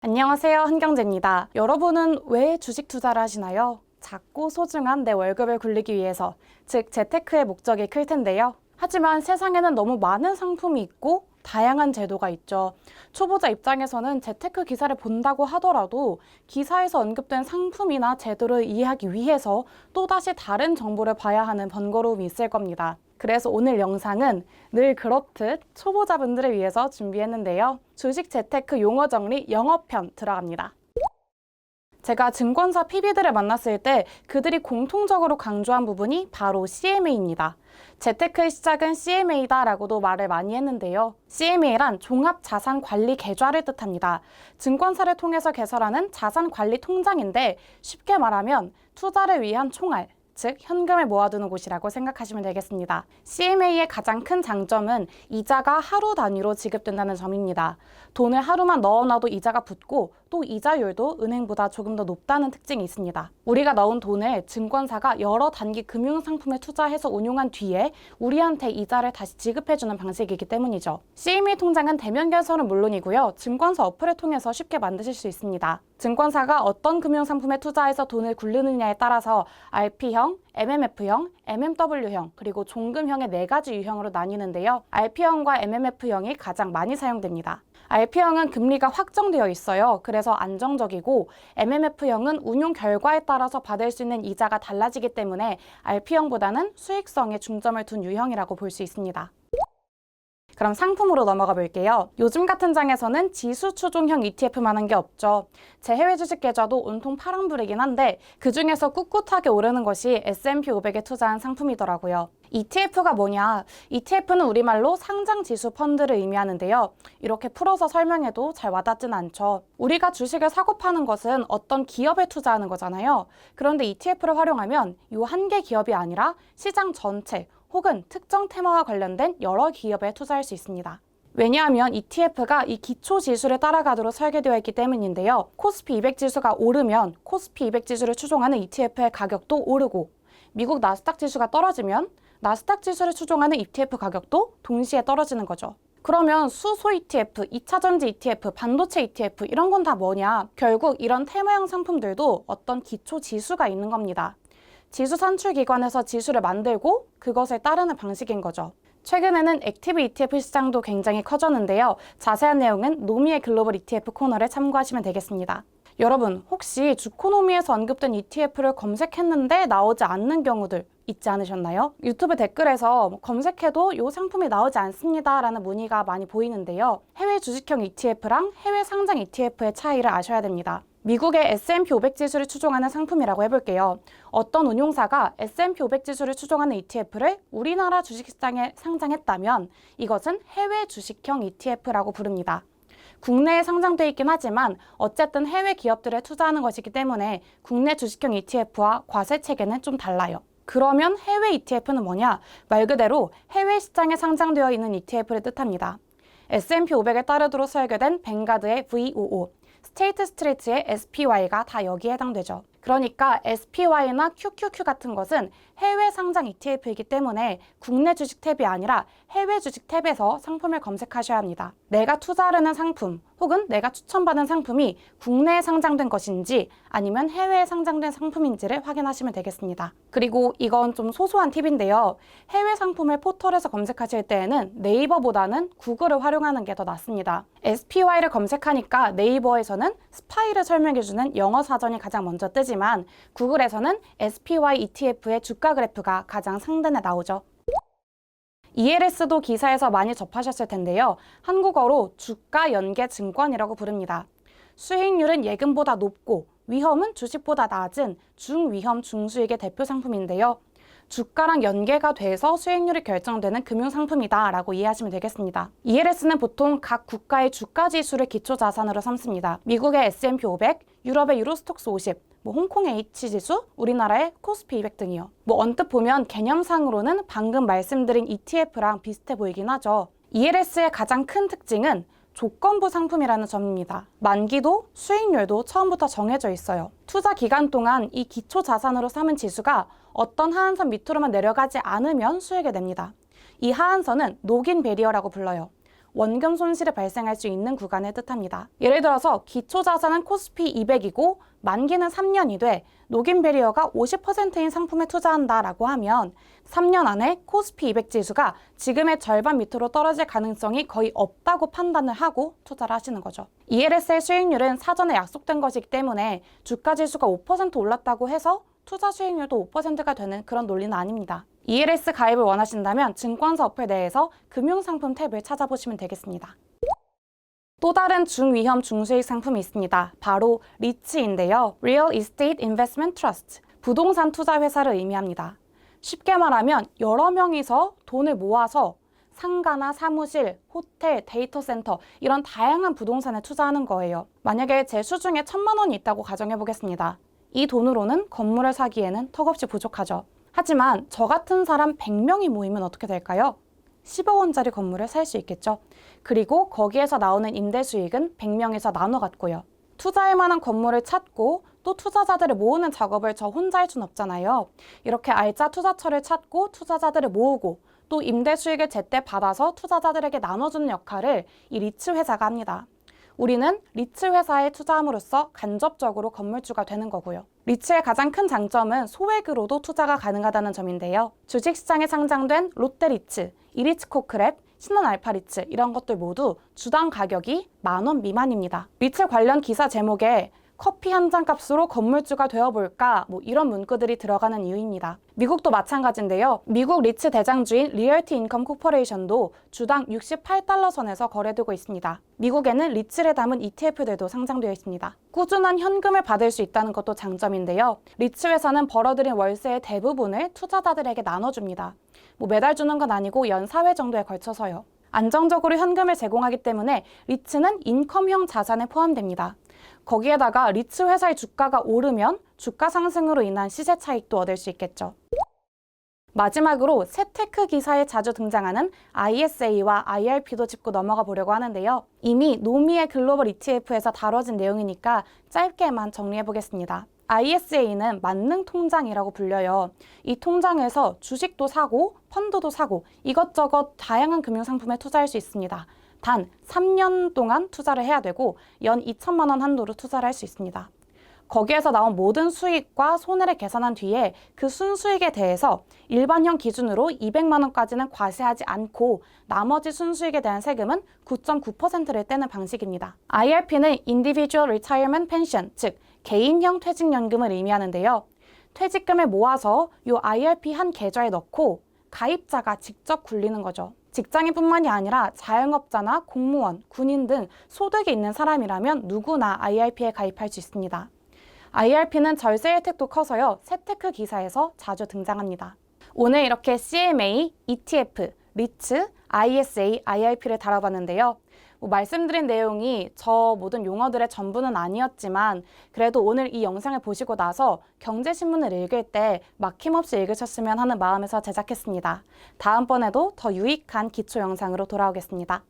안녕하세요. 한경재입니다. 여러분은 왜 주식 투자를 하시나요? 작고 소중한 내 월급을 굴리기 위해서, 즉 재테크의 목적이 클 텐데요. 하지만 세상에는 너무 많은 상품이 있고 다양한 제도가 있죠. 초보자 입장에서는 재테크 기사를 본다고 하더라도 기사에서 언급된 상품이나 제도를 이해하기 위해서 또다시 다른 정보를 봐야 하는 번거로움이 있을 겁니다. 그래서 오늘 영상은 늘 그렇듯 초보자분들을 위해서 준비했는데요. 주식 재테크 용어 정리 영어편 들어갑니다. 제가 증권사 PB들을 만났을 때 그들이 공통적으로 강조한 부분이 바로 CMA입니다. 재테크의 시작은 CMA다라고도 말을 많이 했는데요. CMA란 종합자산관리계좌를 뜻합니다. 증권사를 통해서 개설하는 자산관리통장인데 쉽게 말하면 투자를 위한 총알, 즉 현금을 모아두는 곳이라고 생각하시면 되겠습니다. CMA의 가장 큰 장점은 이자가 하루 단위로 지급된다는 점입니다. 돈을 하루만 넣어놔도 이자가 붙고 또 이자율도 은행보다 조금 더 높다는 특징이 있습니다. 우리가 넣은 돈을 증권사가 여러 단기 금융상품에 투자해서 운용한 뒤에 우리한테 이자를 다시 지급해주는 방식이기 때문이죠. CMA 통장은 대면 개설은 물론이고요. 증권사 어플을 통해서 쉽게 만드실 수 있습니다. 증권사가 어떤 금융상품에 투자해서 돈을 굴리느냐에 따라서 RP형, MMF형, MMW형, 그리고 종금형의 4가지 유형으로 나뉘는데요. RP형과 MMF형이 가장 많이 사용됩니다. RP형은 금리가 확정되어 있어요. 그래서 안정적이고 MMF형은 운용 결과에 따라서 받을 수 있는 이자가 달라지기 때문에 RP형보다는 수익성에 중점을 둔 유형이라고 볼 수 있습니다. 그럼 상품으로 넘어가 볼게요. 요즘 같은 장에서는 지수 추종형 ETF만 한 게 없죠. 제 해외 주식 계좌도 온통 파란불이긴 한데 그중에서 꿋꿋하게 오르는 것이 S&P 500에 투자한 상품이더라고요. ETF가 뭐냐? ETF는 우리말로 상장 지수 펀드를 의미하는데요. 이렇게 풀어서 설명해도 잘 와닿진 않죠. 우리가 주식을 사고 파는 것은 어떤 기업에 투자하는 거잖아요. 그런데 ETF를 활용하면 이 한 개 기업이 아니라 시장 전체, 혹은 특정 테마와 관련된 여러 기업에 투자할 수 있습니다. 왜냐하면 ETF가 이 기초 지수를 따라가도록 설계되어 있기 때문인데요. 코스피 200 지수가 오르면 코스피 200 지수를 추종하는 ETF의 가격도 오르고 미국 나스닥 지수가 떨어지면 나스닥 지수를 추종하는 ETF 가격도 동시에 떨어지는 거죠. 그러면 수소 ETF, 2차전지 ETF, 반도체 ETF 이런 건 다 뭐냐? 결국 이런 테마형 상품들도 어떤 기초 지수가 있는 겁니다. 지수 산출기관에서 지수를 만들고 그것을 따르는 방식인 거죠. 최근에는 액티브 ETF 시장도 굉장히 커졌는데요. 자세한 내용은 노미의 글로벌 ETF 코너를 참고하시면 되겠습니다. 여러분, 혹시 주코노미에서 언급된 ETF를 검색했는데 나오지 않는 경우들 있지 않으셨나요? 유튜브 댓글에서 검색해도 이 상품이 나오지 않습니다 라는 문의가 많이 보이는데요. 해외 주식형 ETF랑 해외 상장 ETF의 차이를 아셔야 됩니다. 미국의 S&P 500 지수를 추종하는 상품이라고 해볼게요. 어떤 운용사가 S&P 500 지수를 추종하는 ETF를 우리나라 주식시장에 상장했다면 이것은 해외 주식형 ETF라고 부릅니다. 국내에 상장돼 있긴 하지만 어쨌든 해외 기업들에 투자하는 것이기 때문에 국내 주식형 ETF와 과세 체계는 좀 달라요. 그러면 해외 ETF는 뭐냐? 말 그대로 해외 시장에 상장되어 있는 ETF를 뜻합니다. S&P 500을 따르도록 설계된 뱅가드의 VOO, 스테이트 스트리트의 SPY가 다 여기에 해당되죠. 그러니까 SPY나 QQQ 같은 것은 해외 상장 ETF이기 때문에 국내 주식 탭이 아니라 해외 주식 탭에서 상품을 검색하셔야 합니다. 내가 투자하려는 상품 혹은 내가 추천받은 상품이 국내에 상장된 것인지 아니면 해외에 상장된 상품인지를 확인하시면 되겠습니다. 그리고 이건 좀 소소한 팁인데요. 해외 상품을 포털에서 검색하실 때에는 네이버보다는 구글을 활용하는 게 더 낫습니다. SPY를 검색하니까 네이버에서는 스파이를 설명해주는 영어 사전이 가장 먼저 뜨지만 구글에서는 SPY ETF의 주가 그래프가 가장 상단에 나오죠. ELS도 기사에서 많이 접하셨을 텐데요. 한국어로 주가 연계 증권이라고 부릅니다. 수익률은 예금보다 높고 위험은 주식보다 낮은 중위험 중수익의 대표 상품인데요. 주가랑 연계가 돼서 수익률이 결정되는 금융상품이다 라고 이해하시면 되겠습니다. ELS는 보통 각 국가의 주가 지수를 기초 자산으로 삼습니다. 미국의 S&P 500, 유럽의 유로스톡스 50, 홍콩의 H지수, 우리나라의 코스피 200 등이요. 언뜻 보면 개념상으로는 방금 말씀드린 ETF랑 비슷해 보이긴 하죠. ELS의 가장 큰 특징은 조건부 상품이라는 점입니다. 만기도 수익률도 처음부터 정해져 있어요. 투자 기간 동안 이 기초 자산으로 삼은 지수가 어떤 하한선 밑으로만 내려가지 않으면 수익을 냅니다. 이 하한선은 녹인 베리어라고 불러요. 원금 손실이 발생할 수 있는 구간을 뜻합니다. 예를 들어서 기초자산은 코스피 200이고 만기는 3년이 돼 녹인 배리어가 50%인 상품에 투자한다라고 하면 3년 안에 코스피 200 지수가 지금의 절반 밑으로 떨어질 가능성이 거의 없다고 판단을 하고 투자를 하시는 거죠. ELS의 수익률은 사전에 약속된 것이기 때문에 주가 지수가 5% 올랐다고 해서 투자 수익률도 5%가 되는 그런 논리는 아닙니다. ELS 가입을 원하신다면 증권사 어플 내에서 금융상품 탭을 찾아보시면 되겠습니다. 또 다른 중위험 중수익 상품이 있습니다. 바로 리츠인데요. Real Estate Investment Trust, 부동산 투자 회사를 의미합니다. 쉽게 말하면 여러 명이서 돈을 모아서 상가나 사무실, 호텔, 데이터 센터 이런 다양한 부동산에 투자하는 거예요. 만약에 제 수중에 1,000만 원이 있다고 가정해 보겠습니다. 이 돈으로는 건물을 사기에는 턱없이 부족하죠. 하지만 저 같은 사람 100명이 모이면 어떻게 될까요? 10억 원짜리 건물을 살 수 있겠죠. 그리고 거기에서 나오는 임대 수익은 100명에서 나눠 갖고요. 투자할 만한 건물을 찾고 또 투자자들을 모으는 작업을 저 혼자 할 순 없잖아요. 이렇게 알짜 투자처를 찾고 투자자들을 모으고 또 임대 수익을 제때 받아서 투자자들에게 나눠주는 역할을 이 리츠 회사가 합니다. 우리는 리츠 회사에 투자함으로써 간접적으로 건물주가 되는 거고요. 리츠의 가장 큰 장점은 소액으로도 투자가 가능하다는 점인데요. 주식시장에 상장된 롯데리츠, 이리츠코크랩, 신한알파리츠 이런 것들 모두 주당 가격이 10,000원 미만입니다. 리츠 관련 기사 제목에 커피 한 잔 값으로 건물주가 되어볼까 이런 문구들이 들어가는 이유입니다. 미국도 마찬가지인데요. 미국 리츠 대장주인 리얼티 인컴 코퍼레이션도 주당 68달러 선에서 거래되고 있습니다. 미국에는 리츠를 담은 ETF들도 상장되어 있습니다. 꾸준한 현금을 받을 수 있다는 것도 장점인데요. 리츠 회사는 벌어들인 월세의 대부분을 투자자들에게 나눠줍니다. 매달 주는 건 아니고 연 4회 정도에 걸쳐서요. 안정적으로 현금을 제공하기 때문에 리츠는 인컴형 자산에 포함됩니다. 거기에다가 리츠 회사의 주가가 오르면 주가 상승으로 인한 시세 차익도 얻을 수 있겠죠. 마지막으로 세테크 기사에 자주 등장하는 ISA와 IRP도 짚고 넘어가 보려고 하는데요. 이미 노미의 글로벌 ETF에서 다뤄진 내용이니까 짧게만 정리해 보겠습니다. ISA는 만능 통장이라고 불려요. 이 통장에서 주식도 사고 펀드도 사고 이것저것 다양한 금융상품에 투자할 수 있습니다. 단 3년 동안 투자를 해야 되고 연 2,000만 원 한도로 투자를 할 수 있습니다. 거기에서 나온 모든 수익과 손해를 계산한 뒤에 그 순수익에 대해서 일반형 기준으로 200만 원까지는 과세하지 않고 나머지 순수익에 대한 세금은 9.9%를 떼는 방식입니다. IRP는 Individual Retirement Pension, 즉 개인형 퇴직연금을 의미하는데요. 퇴직금을 모아서 이 IRP 한 계좌에 넣고 가입자가 직접 굴리는 거죠. 직장인뿐만이 아니라 자영업자나 공무원, 군인 등 소득이 있는 사람이라면 누구나 IRP에 가입할 수 있습니다. IRP는 절세 혜택도 커서요. 세테크 기사에서 자주 등장합니다. 오늘 이렇게 CMA, ETF, 리츠, ISA, IRP를 다뤄봤는데요. 말씀드린 내용이 저 모든 용어들의 전부는 아니었지만 그래도 오늘 이 영상을 보시고 나서 경제신문을 읽을 때 막힘없이 읽으셨으면 하는 마음에서 제작했습니다. 다음번에도 더 유익한 기초 영상으로 돌아오겠습니다.